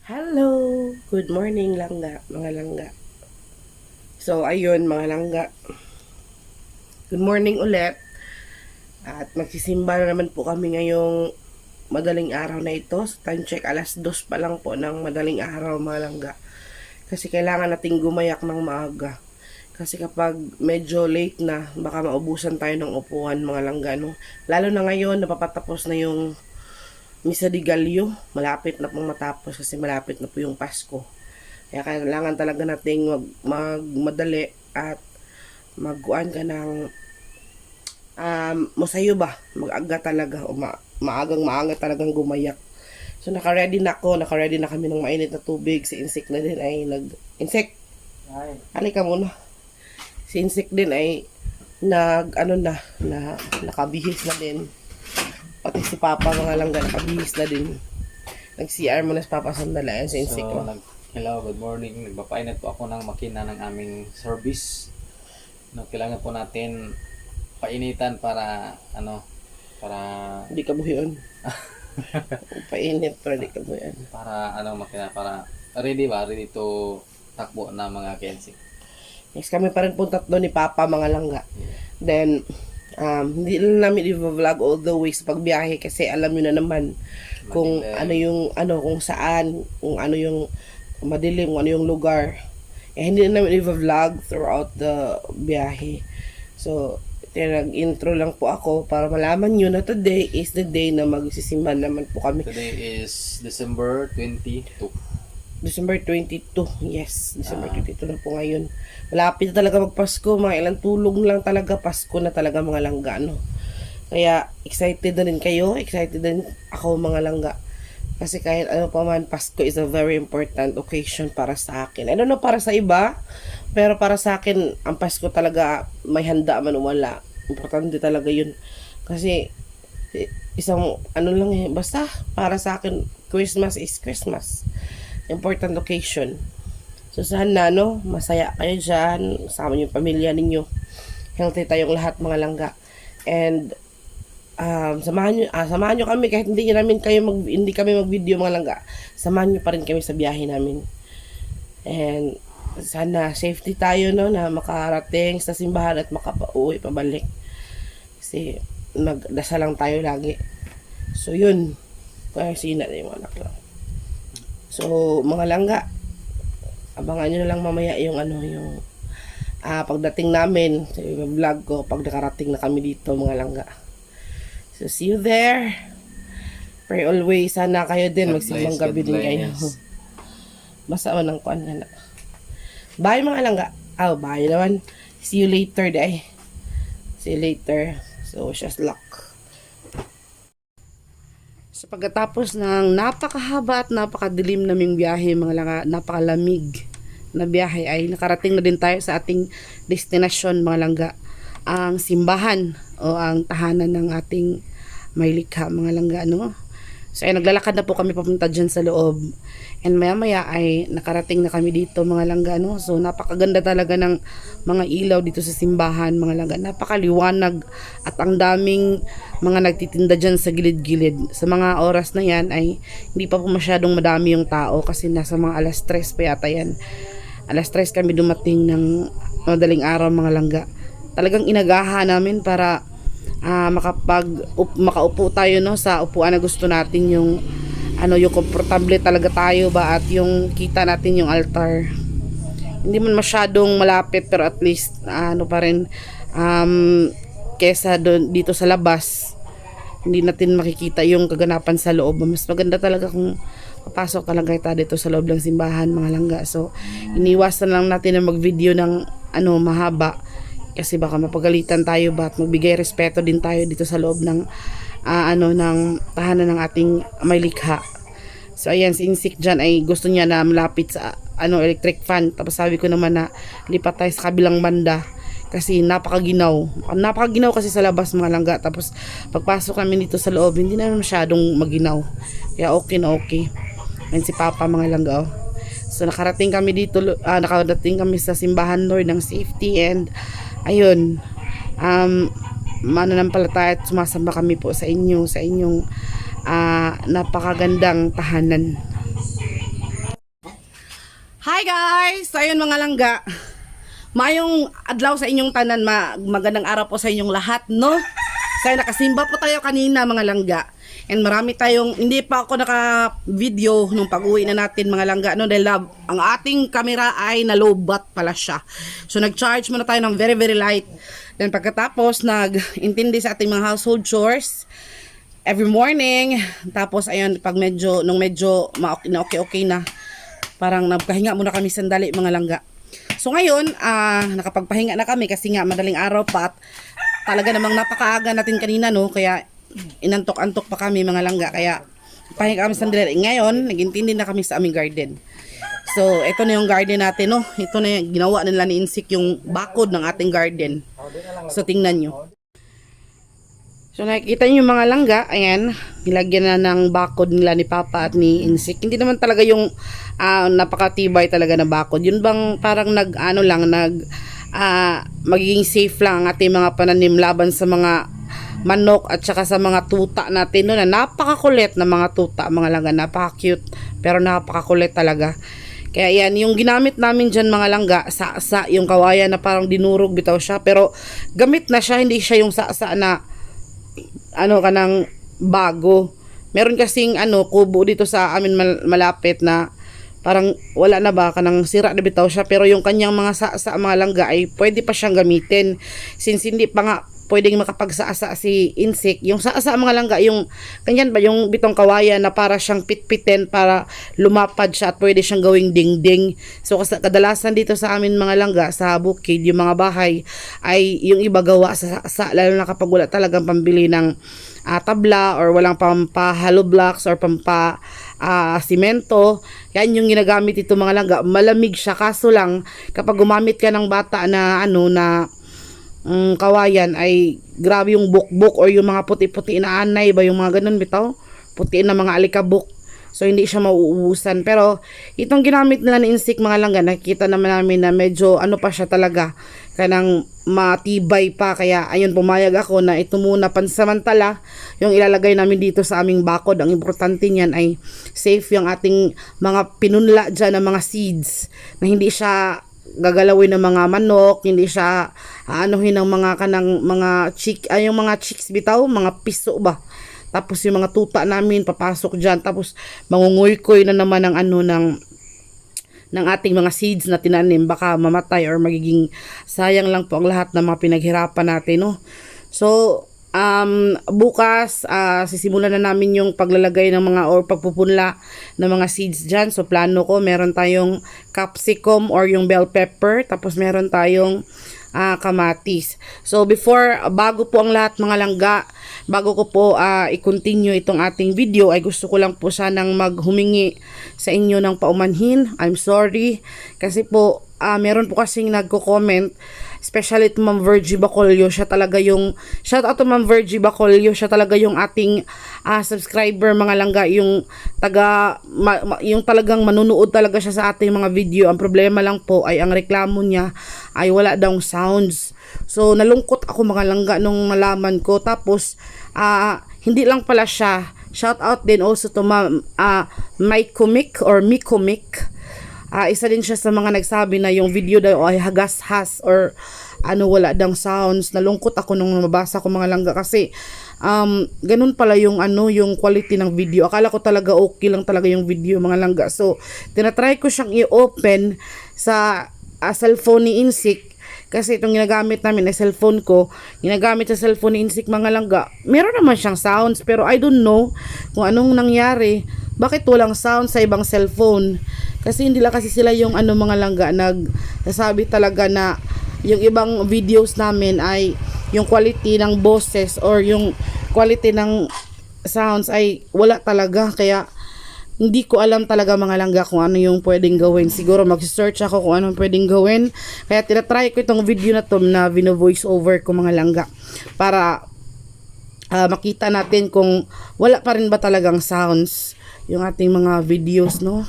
Hello! Good morning langga, mga langga. So, ayun mga langga. Good morning ulit. At magsisimba na naman po kami ngayong madaling araw na ito. So, time check, 2:00 pa lang po ng madaling araw mga langga. Kasi kailangan nating gumayak ng maaga. Kasi kapag medyo late na, baka maubusan tayo ng upuan mga langga. No? Lalo na ngayon, napapatapos na yung Misa de Gallo. Malapit na pong matapos kasi malapit na po yung Pasko. Kaya kailangan talaga nating magmadali at magkuan ka ng masayo ba? Mag-aga talaga o maagang talagang gumayak. So naka-ready na ako, naka-ready na kami ng mainit na tubig. Si Insik na din ay Insik, halika muna. Si Insik din ay nakabihis na din. Pati si Papa mga langga nakabihis na din. Nag-CR muna si Papa sandala. Ayan si Insik. So, hello, good morning. Nagpapainit po ako ng makina ng aming service. No, kailangan po natin painitan para para Hindi ka buhiyon. Painit para di ka buhiyon. para makina para ready ba? Ready to takbo na mga kensik. Next kami pa rin po tatlo ni Papa mga langga. Then, hindi na namin i-vlog all the way sa pagbiyahe kasi alam nyo na naman kung kung saan, kung ano yung madilim, kung ano yung lugar. Hindi na namin i-vlog throughout the biyahe. So, nag-intro lang po ako para malaman nyo na today is the day na magsisimba naman po kami. Today is December 22. December 22. Yes, December 22 na po ngayon. Malapit na talaga magpasko. Mga ilang tulog lang talaga. Pasko na talaga mga langga. No? Kaya excited na rin kayo. Excited din ako mga langga. Kasi kahit ano pa man, Pasko is a very important occasion para sa akin. I don't know para sa iba. Pero para sa akin, ang Pasko talaga may handa man o wala. Importante talaga yun. Kasi isang basta para sa akin, Christmas is Christmas. Important occasion. So sana masaya kayo dyan, sama niyo yung pamilya ninyo. Healthy tayong lahat mga langga. And samahan niyo kami kahit hindi kami mag-video mga langga. Samahan niyo pa rin kami sa biyahe namin. And sana safety tayo na makarating sa simbahan at makapauwi pabalik. Kasi magdasal lang tayo lagi. So yun. Kaya sina na yung anak lang. So, mga langga, abangan nyo na lang mamaya yung pagdating namin sa vlog ko pag nakarating na kami dito mga langga. So, see you there. Pray always. Sana kayo din magsimbang gabi din kayo. Basta man ang kuan na. Bye mga langga. Bye naman. See you later day. See you later. So, just luck. So pagkatapos ng napakahaba at napakadilim naming biyahe, napakalamig na biyahe, ay nakarating na din tayo sa ating destinasyon mga langga, ang simbahan o ang tahanan ng ating may likha mga langga. So ay naglalakad na po kami papunta dyan sa loob, and maya maya ay nakarating na kami dito mga langga. So napakaganda talaga ng mga ilaw dito sa simbahan mga langga, napakaliwanag at ang daming mga nagtitinda dyan sa gilid-gilid. Sa mga oras na yan ay hindi pa po masyadong madami yung tao kasi nasa mga 3:00 pa yata yan. 3:00 kami dumating ng madaling araw mga langga. Talagang inagahan namin para makaupo tayo sa upuan na gusto natin, yung komportable talaga tayo ba, at yung kita natin yung altar. Hindi man masyadong malapit pero at least pa rin kesa dito sa labas hindi natin makikita yung kaganapan sa loob. Mas maganda talaga kung papasok ka lang tayo dito sa loob ng simbahan mga langga. So iniwasan lang natin na mag-video ng mahaba kasi baka mapagalitan tayo ba, at magbigay respeto din tayo dito sa loob ng ng tahanan ng ating may likha. So ayan, si Insik dyan ay gusto niya na malapit sa electric fan. Tapos sabi ko naman na lipat tayo sa kabilang banda kasi napakaginaw kasi sa labas mga langga. Tapos pagpasok kami dito sa loob, hindi na masyadong maginaw, kaya okay na okay. And si Papa mga langga. So nakarating kami dito, nakadating kami sa simbahan Lord ng safety, and ayun, mananampalataya at sumasamba kami po sa inyong napakagandang tahanan. Hi guys! So ayun mga langga, mayong adlaw sa inyong tanan, magandang araw po sa inyong lahat, no? So nakasimba po tayo kanina mga langga. And marami tayong, hindi pa ako naka-video nung pag-uwi na natin mga langga, no? Dahil ang ating camera ay nalobat pala siya. So nag-charge muna tayo ng very very light. Then pagkatapos, nag-intindi sa ating mga household chores every morning. Tapos ayun, nung medyo okay na, parang nagpahinga muna kami sandali mga langga. So ngayon, nakapagpahinga na kami kasi nga madaling araw pa at talaga namang napakaaga natin kanina, no? Kaya inantok-antok pa kami mga langga. Kaya pahinga kami sandali. Ngayon, nagintindi na kami sa aming garden. So ito na yung garden natin, no? Ito na yung ginawa nila ni Insik, yung bakod ng ating garden. So tingnan nyo. So nakikita nyo yung mga langga, ayan, nilagyan na ng bakod nila ni Papa at ni Insik. Hindi naman talaga yung napakatibay talaga na bakod. Yun bang parang magiging safe lang ang ating mga pananim laban sa mga manok at saka sa mga tuta natin, no, na napakakulit na mga tuta, mga langga, napaka-cute pero napakakulit talaga. Kaya yan, yung ginamit namin dyan mga langga, sa yung kawayan na parang dinurog bitaw siya, pero gamit na siya, hindi siya yung sa na kanang bago. Meron kasing kubo dito sa amin malapit na parang wala na ba, kanang sira na bitaw siya, pero yung kanyang mga sa mga langga ay pwede pa siyang gamitin since hindi pa nga pwedeng makapagsaasa si Insik. Yung sa mga langga, yung kanyan ba, yung bitong kawayan na para siyang pitpitin para lumapad siya at pwede siyang gawing dingding. So kadalasan dito sa amin mga langga, sa bukid, yung mga bahay ay yung iba gawa sa lalo na kapag wala talagang pambili ng tabla or walang hollow blocks or simento. Yan yung ginagamit ito mga langga. Malamig siya, kaso lang kapag gumamit ka ng bata na kawayan ay grabe yung bukbok or yung mga puti-puti na anay ba, yung mga ganun bitaw, puti na mga alikabok. So hindi siya mauubusan. Pero itong ginamit nila ni Insik mga langga, nakikita naman namin na medyo pa siya talaga, kanang matibay pa. Kaya ayun, pumayag ako na ito muna pansamantala yung ilalagay namin dito sa aming bakod. Ang importante niyan ay safe yung ating mga pinunla dyan ng mga seeds, na hindi siya gagalawin ng mga manok, hindi siya aanuhin ng yung mga chicks bitaw, mga piso ba. Tapos yung mga tuta namin papasok diyan, tapos mangunguykoy na naman ng ating mga seeds na tinanim, baka mamatay or magiging sayang lang po ang lahat ng mga pinaghirapan natin, no? So bukas sisimulan na namin yung paglalagay ng mga or pagpupunla ng mga seeds dyan. So plano ko, meron tayong capsicum or yung bell pepper, tapos meron tayong kamatis. So bago po ang lahat mga langga, bago ko po i-continue itong ating video, ay gusto ko lang po sanang maghumingi sa inyo ng paumanhin. I'm sorry kasi po meron po kasing nagko-comment, especially to Ma'am Virgie Bacolio. Siya talaga yung, shout out to Ma'am Virgie Bacolio, siya talaga yung ating subscriber mga langga, yung yung talagang manunood talaga siya sa ating mga video. Ang problema lang po ay ang reklamo niya ay wala daw sounds. So nalungkot ako mga langga nung nalaman ko. Tapos hindi lang pala siya, shout out din also to Ma'am Mycomic or Micomic. Isa din siya sa mga nagsabi na yung video daw ay hagashas or wala dang sounds. Nalungkot ako nung mabasa ko mga langga kasi ganun pala yung yung quality ng video. Akala ko talaga okay lang talaga yung video mga langga. So tinatry ko siyang i-open sa cellphone ni Insik, kasi itong ginagamit namin na cellphone ko, ginagamit sa cellphone ni Insik mga langga. Meron naman siyang sounds, pero I don't know kung anong nangyari. Bakit walang sound sa ibang cellphone? Kasi hindi lang kasi sila yung mga langga nagsasabi talaga na yung ibang videos namin ay yung quality ng boses or yung quality ng sounds ay wala talaga. Kaya hindi ko alam talaga mga langga kung ano yung pwedeng gawin. Siguro mag-search ako kung anong pwedeng gawin. Kaya tinatry ko itong video na to na vino-voice over ko mga langga para makita natin kung wala pa rin ba talagang sounds yung ating mga videos, no?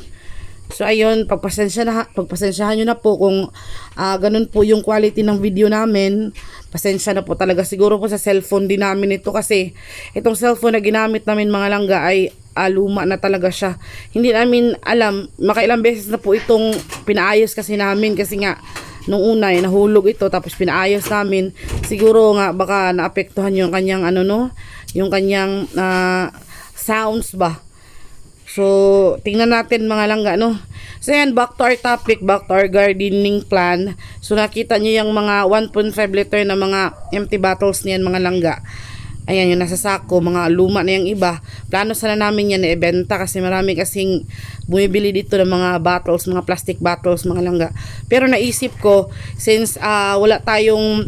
So ayun, pagpasensyahan nyo na po kung ganun po yung quality ng video namin. Pasensya na po talaga, siguro po sa cellphone din namin ito, kasi itong cellphone na ginamit namin mga langga ay luma na talaga siya. Hindi namin alam, makailang beses na po itong pinaayos kasi namin, kasi nga nung una ay nahulog ito, tapos pinaayos namin. Siguro nga baka naapektuhan yung kanyang yung kanyang sounds ba. So tingnan natin mga langga, no. So yan, back to our topic, back to our gardening plan. So nakita niyo yung mga 1.5 liter na mga empty bottles niyan mga langga. Ayan yung nasa sako, mga luma na yung iba. Plano sana namin yan na ibenta, kasi marami kasing bumibili dito ng mga bottles, mga plastic bottles mga langga. Pero naisip ko, since wala tayong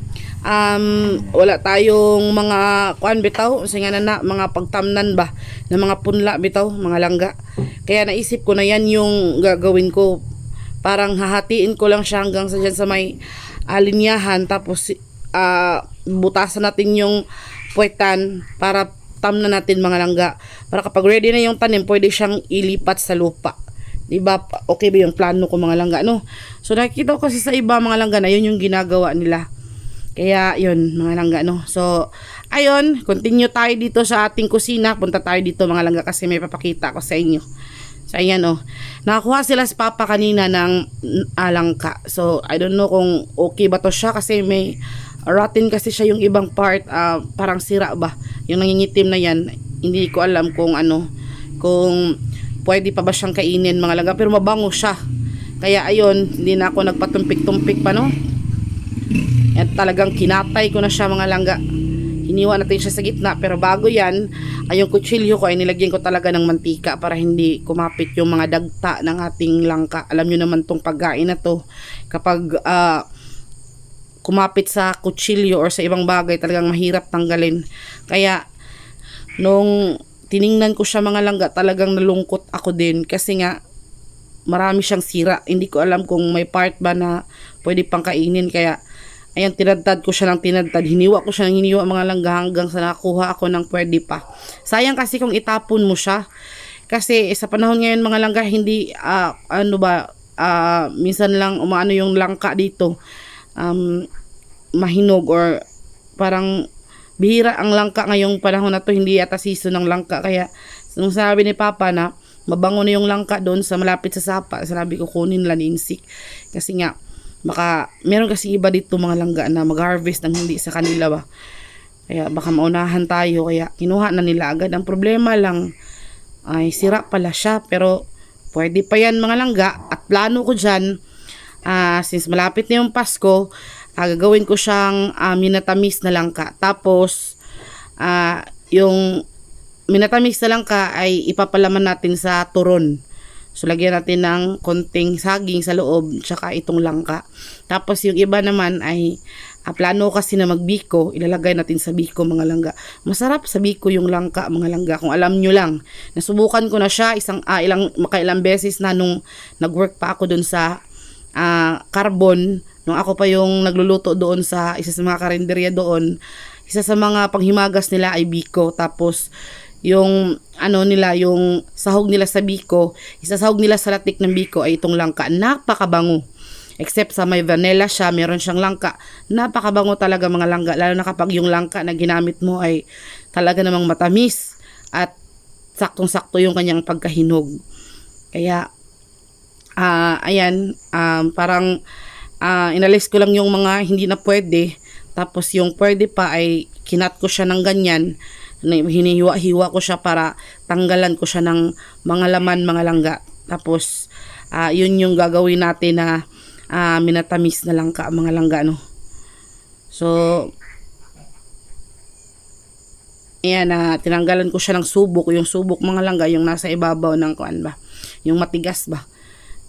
mga kuan bitaw, kasi nga na mga pagtamnan ba na mga punla bitaw mga langga. Kaya naisip ko na yan yung gagawin ko. Parang hahatiin ko lang siya hanggang sa dyan sa may linyahan, tapos butasan natin yung puwetan para tamna natin mga langga. Para kapag ready na yung tanim, pwede siyang ilipat sa lupa. Diba? Okay ba yung plano ko mga langga, no? So nakikita ko kasi sa iba mga langga na yun yung ginagawa nila. Kaya yun mga langga, no? So ayun, continue tayo dito sa ating kusina. Punta tayo dito mga langga, kasi may papakita ko sa inyo. So ayan, oh. Nakakuha sila sa papa kanina ng langka. So I don't know kung okay ba to siya, kasi may rotten kasi siya yung ibang part, parang sira ba yung nangingitim na yan. Hindi ko alam kung kung pwede pa ba siyang kainin mga langga, pero mabango siya. Kaya ayun, hindi na ako nagpatumpik-tumpik pa, no. At talagang kinatay ko na siya mga langga. Hiniwa natin siya sa gitna, pero bago yan ay yung kutsilyo ko ay nilagyan ko talaga ng mantika para hindi kumapit yung mga dagta ng ating langka. Alam nyo naman tong pagkain na to, kapag kumapit sa kutsilyo or sa ibang bagay, talagang mahirap tanggalin. Kaya nung tiningnan ko siya mga langga, talagang nalungkot ako din, kasi nga marami siyang sira. Hindi ko alam kung may part ba na pwede pang kainin. Kaya ayan, tinadtad ko siya ng tinadtad, hiniwa ko siya ng hiniwa mga langga, hanggang sa nakuha ako ng pwede pa. Sayang kasi kung itapon mo siya, kasi sa panahon ngayon mga langga, hindi minsan lang umaano yung langka dito, mahinog, or parang bihira ang langka ngayong panahon na to. Hindi yata season ng langka. Kaya nung sabi ni Papa na mabango na yung langka doon sa malapit sa sapa, sabi ko kunin lang ni Insik, kasi nga baka meron kasi iba dito mga langga na mag-harvest ng hindi sa kanila ba. Kaya baka maunahan tayo, kaya kinuha na nila agad. Ang problema lang ay sira pala siya, pero pwede pa yan mga langga. At plano ko dyan, since malapit na yung Pasko, gagawin ko siyang minatamis na langka. Tapos yung minatamis na langka ay ipapalaman natin sa turon. So lagyan natin ng konting saging sa loob, tsaka itong langka. Tapos yung iba naman ay plano kasi na magbiko, ilalagay natin sa biko mga langga. Masarap sa biko yung langka mga langga, kung alam nyo lang. Nasubukan ko na siya makailang beses na nung nag-work pa ako dun sa Carbon, nung ako pa yung nagluluto doon sa isa sa mga karinderya doon. Isa sa mga panghimagas nila ay biko. Tapos yung yung sahog nila sa biko, isasahog nila sa latik ng biko ay itong langka. Napakabango. Except sa may vanilla siya, meron siyang langka. Napakabango talaga mga langka, lalo na kapag yung langka na ginamit mo ay talaga namang matamis at saktong-sakto yung kanyang pagkahinog. Kaya ayan, parang inalis ko lang yung mga hindi na pwede, tapos yung pwede pa ay kinat ko siya ng ganyan, hinihiwa-hiwa ko siya para tanggalan ko siya ng mga laman mga langga. Tapos yun yung gagawin natin na minatamis na langka mga langga, no. So ayan, tinanggalan ko siya ng subok. Yung subok mga langga, yung nasa ibabaw ng kuan ba, yung matigas ba.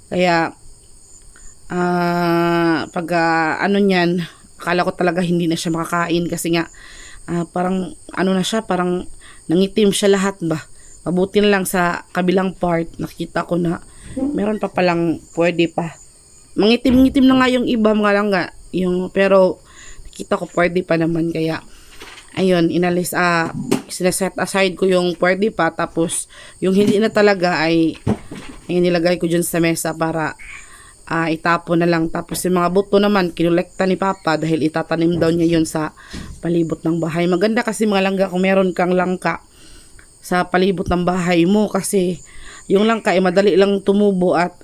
Kaya pag niyan, akala ko talaga hindi na siya makakain, kasi nga parang na siya, parang nangitim siya lahat ba. Mabuti na lang sa kabilang part, nakita ko na meron pa palang pwede pa. Mangitim-ngitim na nga yung iba mga langga, pero nakita ko pwede pa naman. Kaya ayun, sinaset aside ko yung pwede pa, tapos yung hindi na talaga ay Ayan, nilagay ko dyan sa mesa para itapon na lang. Tapos yung mga buto naman, kinolekta ni Papa dahil itatanim daw niya yun sa palibot ng bahay. Maganda kasi mga langga kung meron kang langka sa palibot ng bahay mo kasi yung langka ay madali lang tumubo at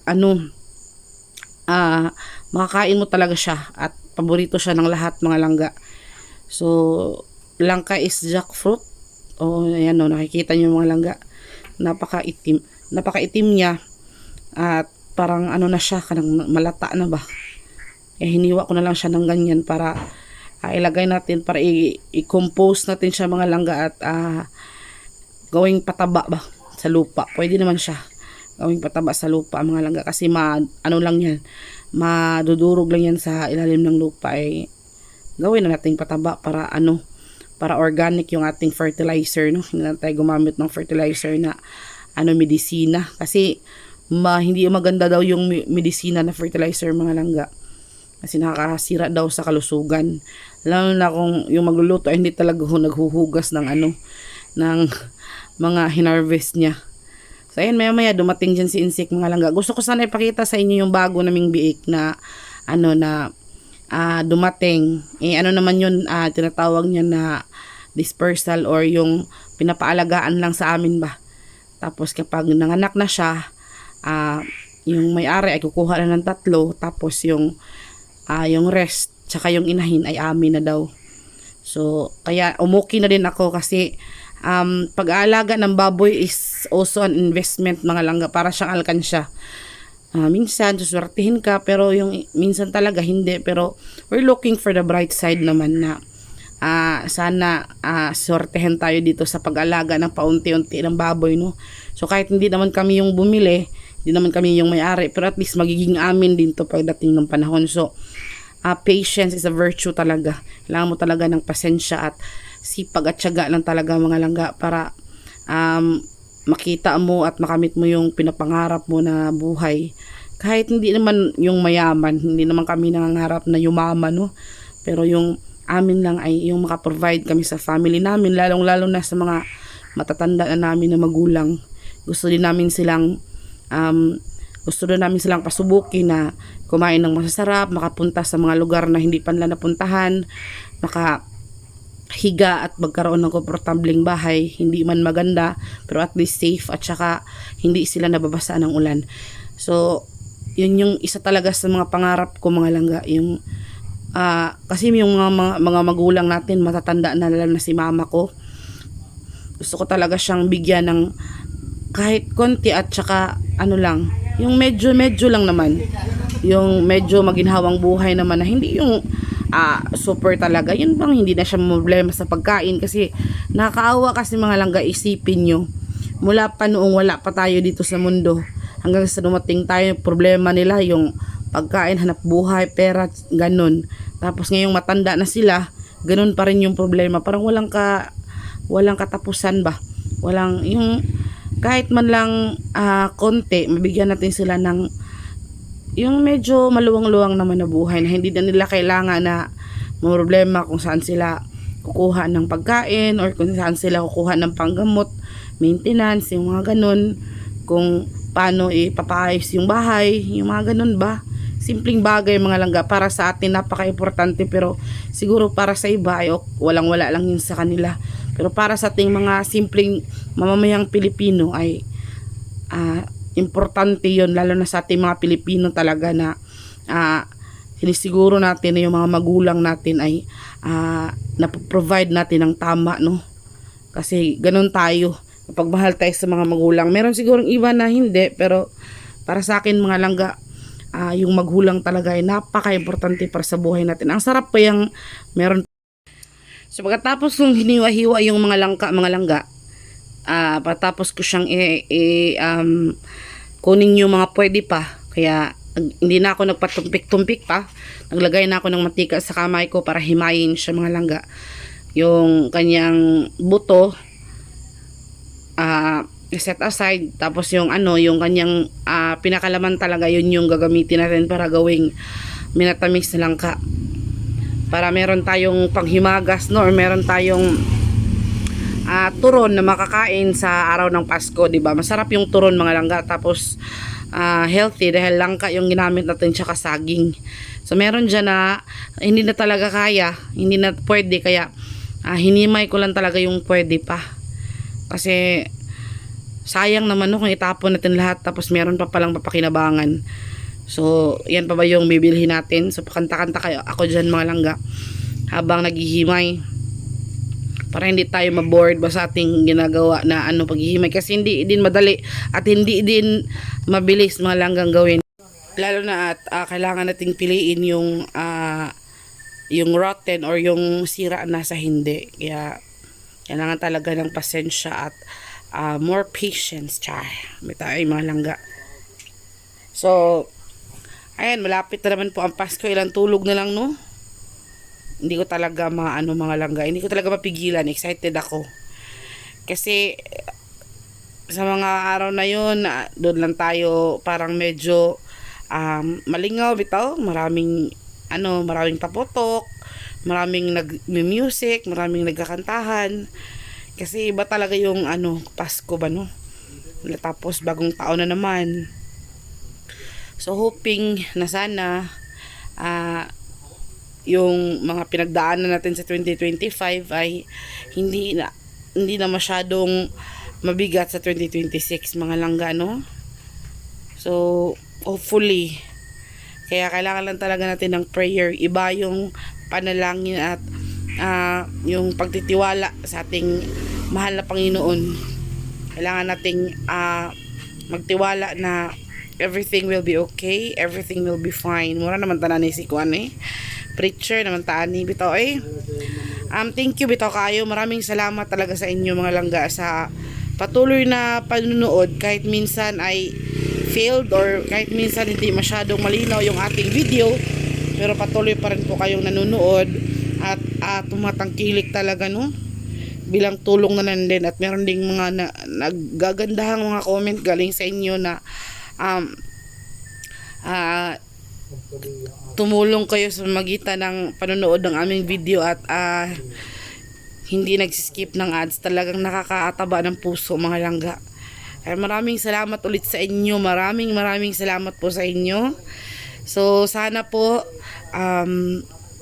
makakain mo talaga siya at paborito siya ng lahat mga langga. So, langka is jackfruit. Ayan nakikita niyo mga langga. Napakaitim niya at parang na siya, kanang malata na ba. Hiniwa ko na lang siya ng ganyan para ilagay natin, para i-compose natin siya mga langga at gawing pataba ba sa lupa. Pwede naman siya gawing pataba sa lupa mga langga kasi lang yan, madudurog lang yan sa ilalim ng lupa. Gawin na nating pataba para para organic yung ating fertilizer, no? Hindi na tayo gumamit ng fertilizer na medisina kasi hindi maganda daw yung medisina na fertilizer mga langga kasi nakakasira daw sa kalusugan, lalo na kung yung magluluto ay hindi talaga naghuhugas ng ng mga hinarvest niya. So ayan, maya dumating dyan si Insik mga langga. Gusto ko sana ipakita sa inyo yung bago naming biik na dumating. Naman yun, tinatawag niya na dispersal or yung pinapaalagaan lang sa amin ba. Tapos kapag nanganak na siya, yung may-ari ay kukuha na ng 3, tapos yung rest tsaka yung inahin ay amin na daw. So kaya umuki na din ako kasi pag-aalaga ng baboy is also an investment mga langga, para siyang alkansya. Minsan suswertihin ka pero yung minsan talaga hindi, pero we're looking for the bright side naman na sana sortehin tayo dito sa pag-alaga ng paunti-unti ng baboy, no? So kahit hindi naman kami yung bumili, hindi naman kami yung may-ari, pero at least magiging amin din to pagdating ng panahon. So patience is a virtue talaga. Kailangan mo talaga ng pasensya at sipag at tiyaga lang talaga mga langga para makita mo at makamit mo yung pinapangarap mo na buhay. Kahit hindi naman yung mayaman, hindi naman kami nangangarap na yumaman, no? Pero yung amin lang ay yung makaprovide kami sa family namin, lalong-lalo na sa mga matatanda na namin na magulang. Gusto din namin silang pasubukin na kumain ng masasarap, makapunta sa mga lugar na hindi pa nila napuntahan, makahiga at magkaroon ng komportableng bahay, hindi man maganda pero at least safe at saka hindi sila nababasa ng ulan. So yun yung isa talaga sa mga pangarap ko mga langga, yung kasi yung mga magulang natin matatanda na, lalo na si mama ko. Gusto ko talaga siyang bigyan ng kahit konti at saka lang, yung medyo lang naman, yung medyo maginhawang buhay naman na hindi yung super talaga, yun bang hindi na siya problema sa pagkain. Kasi nakakaawa kasi mga langga, isipin nyo, mula pa noong wala pa tayo dito sa mundo hanggang sa dumating tayo, problema nila yung pagkain, hanap buhay, pera, ganun. Tapos ngayong matanda na sila, ganun pa rin yung problema. Parang walang katapusan ba, walang yung kahit man lang konti, mabigyan natin sila ng yung medyo maluwang-luwang naman na buhay na hindi na nila kailangan na problema kung saan sila kukuha ng pagkain or kung saan sila kukuha ng panggamot, maintenance, yung mga ganun, kung paano ipapaayos yung bahay, yung mga ganun ba. Simpleng bagay mga langga, para sa atin napaka-importante, pero siguro para sa iba ay walang-wala lang yun sa kanila. Pero para sa ating mga simpleng mamamayang Pilipino ay importante yun, lalo na sa ating mga Pilipino talaga na sinisiguro natin na yung mga magulang natin ay napoprovide natin ng tama, no? Kasi ganun tayo, pagmahal tayo sa mga magulang. Meron sigurong iba na hindi, pero para sa akin mga langga, yung magulang talaga ay napaka-importante para sa buhay natin. Ang sarap pa yung meron. So pagkatapos kong hiniwa-hiwa yung mga langga, patapos ko siyang kunin yung mga pwede pa, kaya hindi na ako nagpatumpik-tumpik pa. Naglagay na ako ng mantika sa kamay ko para himayin siya mga langga. Yung kanyang buto set aside, tapos yung yung kanyang pinakalaman talaga, yun yung gagamitin natin para gawing minatamis na langka, para meron tayong panghimagas, no, or meron tayong turon na makakain sa araw ng Pasko, di ba? Masarap yung turon mga langga. Tapos healthy dahil langka yung ginamit natin tsaka saging. So meron dyan na hindi na talaga kaya, hindi na pwede, kaya hinimay ko lang talaga yung pwede pa. Kasi sayang naman no kung itapon natin lahat tapos meron pa palang papakinabangan. So yan pa ba yung bibilhin natin? So pakanta-kanta kayo ako dyan mga langga habang naghihimay, para hindi tayo maboard ba sa ating ginagawa na paghihimay, kasi hindi din madali at hindi din mabilis mga langgang gawin, lalo na at kailangan nating piliin yung rotten or yung sira na sa hindi, kaya kailangan talaga ng pasensya at more patience, char may tayo mga langga. So ayan, malapit na naman po ang Pasko, ilang tulog na lang no. Hindi ko talaga mga langga, hindi ko talaga mapigilan, excited ako. Kasi sa mga araw na yun, doon lang tayo parang medyo malingaw bitaw, maraming paputok, maraming nag-music, maraming nagkakantahan. Kasi iba talaga yung Pasko ba no? Tapos bagong taon na naman. So hoping na sana yung mga pinagdaanan natin sa 2025 ay hindi na masyadong mabigat sa 2026 mga langga no. So hopefully, kaya kailangan lang talaga natin ng prayer, iba yung panalangin at yung pagtitiwala sa ating mahal na Panginoon. Kailangan nating magtiwala na everything will be okay, everything will be fine. Mura naman tanan ni si Kuan preacher naman taani bitaw thank you bitaw kayo, maraming salamat talaga sa inyo mga langga sa patuloy na panunood, kahit minsan ay failed or kahit minsan hindi masyadong malinaw yung ating video, pero patuloy pa rin po kayong nanonood at tumatangkilik talaga no, bilang tulong na lang din. At meron ding mga naggagandahang mga comment galing sa inyo na tumulong kayo sa magitan ng panonood ng aming video at hindi nagsiskip ng ads. Talagang nakakaataba ng puso mga langga. Ay, maraming salamat ulit sa inyo, maraming salamat po sa inyo. So sana po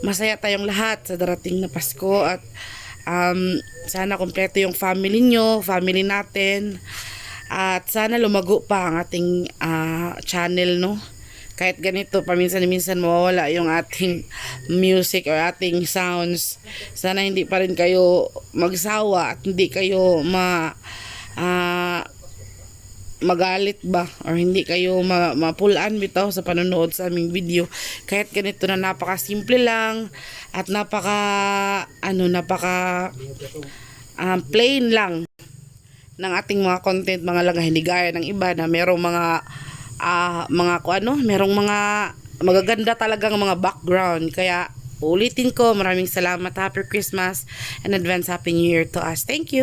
masaya tayong lahat sa darating na Pasko at sana kompleto yung family nyo, family natin, at sana lumago pa ang ating channel no. Kahit ganito, paminsan-minsan mawawala yung ating music or ating sounds. Sana hindi pa rin kayo magsawa at hindi kayo magalit ba or hindi kayo mapulaan bitaw sa panonood sa aming video. Kahit ganito na napaka-simple lang at napaka plain lang ng ating mga content mga langga, hindi gaya ng iba na merong merong mga magaganda talagang mga background. Kaya ulitin ko, maraming salamat, happy Christmas and advance happy New Year to us. Thank you.